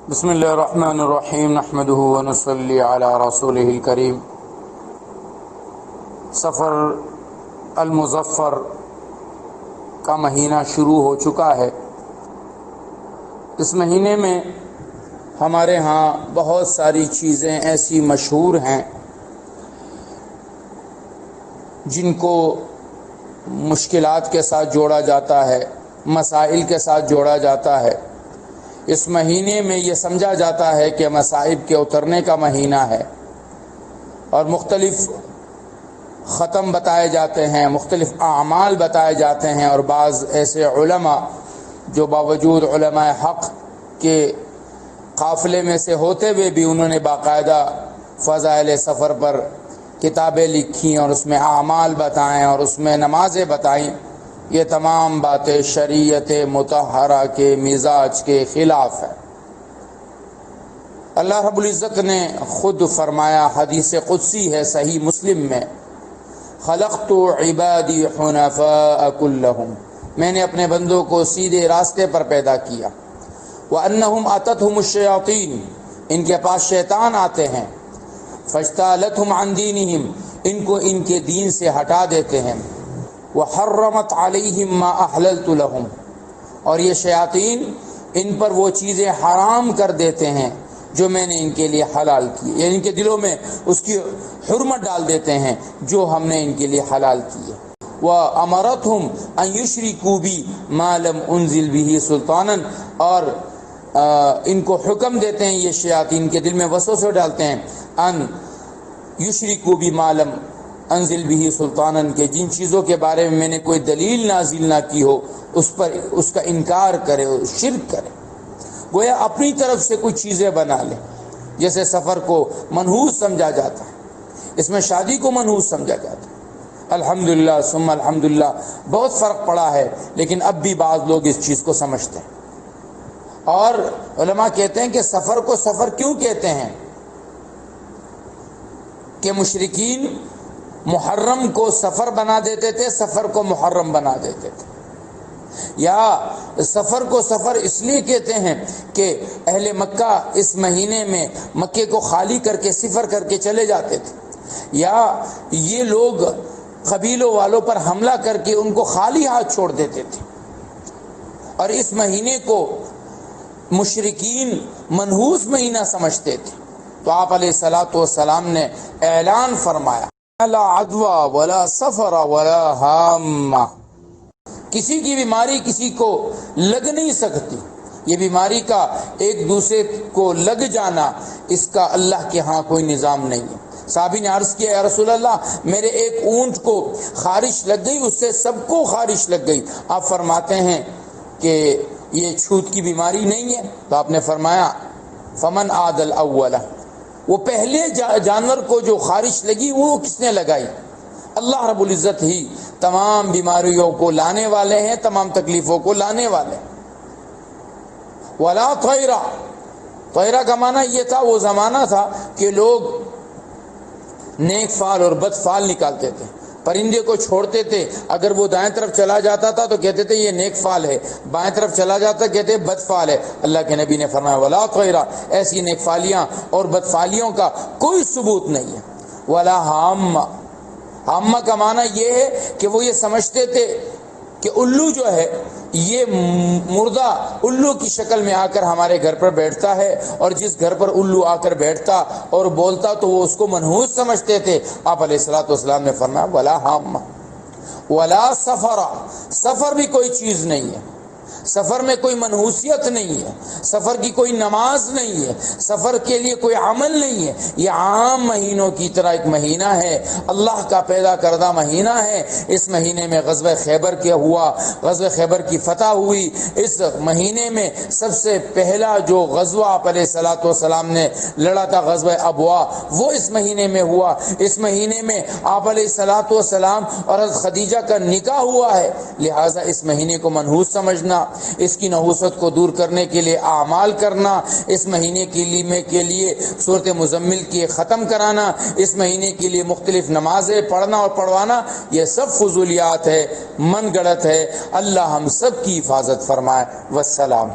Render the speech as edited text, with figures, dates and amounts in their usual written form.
بسم اللہ الرحمن الرحیم نحمدہ ونصلی علی رسولہ الکریم۔ سفر المظفر کا مہینہ شروع ہو چکا ہے۔ اس مہینے میں ہمارے ہاں بہت ساری چیزیں ایسی مشہور ہیں جن کو مشکلات کے ساتھ جوڑا جاتا ہے، مسائل کے ساتھ جوڑا جاتا ہے۔ اس مہینے میں یہ سمجھا جاتا ہے کہ مصائب کے اترنے کا مہینہ ہے، اور مختلف ختم بتائے جاتے ہیں، مختلف اعمال بتائے جاتے ہیں، اور بعض ایسے علماء جو باوجود علماء حق کے قافلے میں سے ہوتے ہوئے بھی انہوں نے باقاعدہ فضائل سفر پر کتابیں لکھی اور اس میں اعمال بتائیں اور اس میں نمازیں بتائیں، یہ تمام باتیں شریعت مطہرہ کے مزاج کے خلاف ہے۔ اللہ رب العزت نے خود فرمایا، حدیث قدسی ہے صحیح مسلم میں، خلقت عبادی حنفاء کلہم، میں نے اپنے بندوں کو سیدھے راستے پر پیدا کیا۔ وَأَنَّهُمْ أَتَتْهُمُ الشَّيَاطِينُ، ان کے پاس شیطان آتے ہیں، فَاجْتَالَتْهُمْ عَنْ دِينِهِمْ، ان کو ان کے دین سے ہٹا دیتے ہیں۔ وَحَرَّمَتْ عَلَيْهِمْ مَا أَحْلَلْتُ لَهُمْ، اور یہ شیاطین ان پر وہ چیزیں حرام کر دیتے ہیں جو میں نے ان کے لیے حلال کی، یعنی ان کے دلوں میں اس کی حرمت ڈال دیتے ہیں جو ہم نے ان کے لیے حلال کی ہے۔ وَأَمَرَتْهُمْ أَن يُشْرِكُوا بِي مَا لَمْ أُنزِلْ بِهِ سُلْطَانًا، اور ان کو حکم دیتے ہیں، یہ شیاطین کے دل میں وسوسے ڈالتے ہیں، ان یشرکوا بما لم انزل به سلطانا، کہ جن چیزوں کے بارے میں نے کوئی دلیل نازل نہ کی ہو اس پر اس کا انکار کرے، شرک کرے، گویا اپنی طرف سے کچھ چیزیں بنا لے۔ جیسے سفر کو منحوس سمجھا جاتا ہے، اس میں شادی کو منحوس سمجھا جاتا ہے۔ الحمدللہ ثم الحمدللہ بہت فرق پڑا ہے، لیکن اب بھی بعض لوگ اس چیز کو سمجھتے ہیں، اور علماء کہتے ہیں کہ سفر کو سفر کیوں کہتے ہیں کہ مشرکین محرم کو سفر بنا دیتے تھے، سفر کو محرم بنا دیتے تھے، یا سفر کو سفر اس لیے کہتے ہیں کہ اہل مکہ اس مہینے میں مکے کو خالی کر کے سفر کر کے چلے جاتے تھے، یا یہ لوگ قبیلوں والوں پر حملہ کر کے ان کو خالی ہاتھ چھوڑ دیتے تھے، اور اس مہینے کو مشرکین منحوس مہینہ سمجھتے تھے۔ تو آپ علیہ الصلوۃ والسلام نے اعلان فرمایا، لا عدوى ولا سفر ولا ہامہ، کسی کی بیماری کسی کو لگ نہیں سکتی، یہ بیماری کا ایک دوسرے کو لگ جانا، اس کا اللہ کے ہاں کوئی نظام نہیں ہے۔ صحابی نے عرض کیا، یا رسول اللہ میرے ایک اونٹ کو خارش لگ گئی، اس سے سب کو خارش لگ گئی، آپ فرماتے ہیں کہ یہ چھوت کی بیماری نہیں ہے؟ تو آپ نے فرمایا فمن عاد الاول، وہ پہلے جانور کو جو خارش لگی وہ کس نے لگائی؟ اللہ رب العزت ہی تمام بیماریوں کو لانے والے ہیں، تمام تکلیفوں کو لانے والے ہیں۔ ولا طیرہ، طیرہ کا معنی یہ تھا، وہ زمانہ تھا کہ لوگ نیک فعل اور بد فعل نکالتے تھے، پرندے کو چھوڑتے تھے، اگر وہ دائیں طرف چلا جاتا تھا تو کہتے تھے یہ نیک فعل ہے، بائیں طرف چلا جاتا کہتے بد فعل ہے۔ اللہ کے نبی نے فرمایا ولا طیرہ، ایسی نیک فعلیاں اور بد فعلیوں کا کوئی ثبوت نہیں ہے۔ ولا ہامہ، ہامہ کا معنی یہ ہے کہ وہ یہ سمجھتے تھے کہ الو جو ہے یہ مردہ الو کی شکل میں آ کر ہمارے گھر پر بیٹھتا ہے، اور جس گھر پر الو آ کر بیٹھتا اور بولتا تو وہ اس کو منحوس سمجھتے تھے۔ آپ علیہ الصلوۃ والسلام نے فرمایا ولا ہامہ ولا سفر، سفر بھی کوئی چیز نہیں ہے، سفر میں کوئی منحوسیت نہیں ہے، سفر کی کوئی نماز نہیں ہے، سفر کے لیے کوئی عمل نہیں ہے، یہ عام مہینوں کی طرح ایک مہینہ ہے، اللہ کا پیدا کردہ مہینہ ہے۔ اس مہینے میں غزوہ خیبر کیا ہوا، غزوہ خیبر کی فتح ہوئی۔ اس مہینے میں سب سے پہلا جو غزوہ آپ علیہ الصلوۃ والسلام نے لڑا تھا، غزوہ ابوا، وہ اس مہینے میں ہوا۔ اس مہینے میں آپ علیہ الصلوۃ والسلام اور حضرت خدیجہ کا نکاح ہوا ہے، لہٰذا اس مہینے کو منحوس سمجھنا، اس کی نحوست کو دور کرنے کے لیے اعمال کرنا، اس مہینے کے لیے سورۃ مزمل کی ختم کرانا، اس مہینے کے لیے مختلف نمازیں پڑھنا اور پڑھوانا، یہ سب فضولیات ہے، من گڑت ہے۔ اللہ ہم سب کی حفاظت فرمائے۔ والسلام۔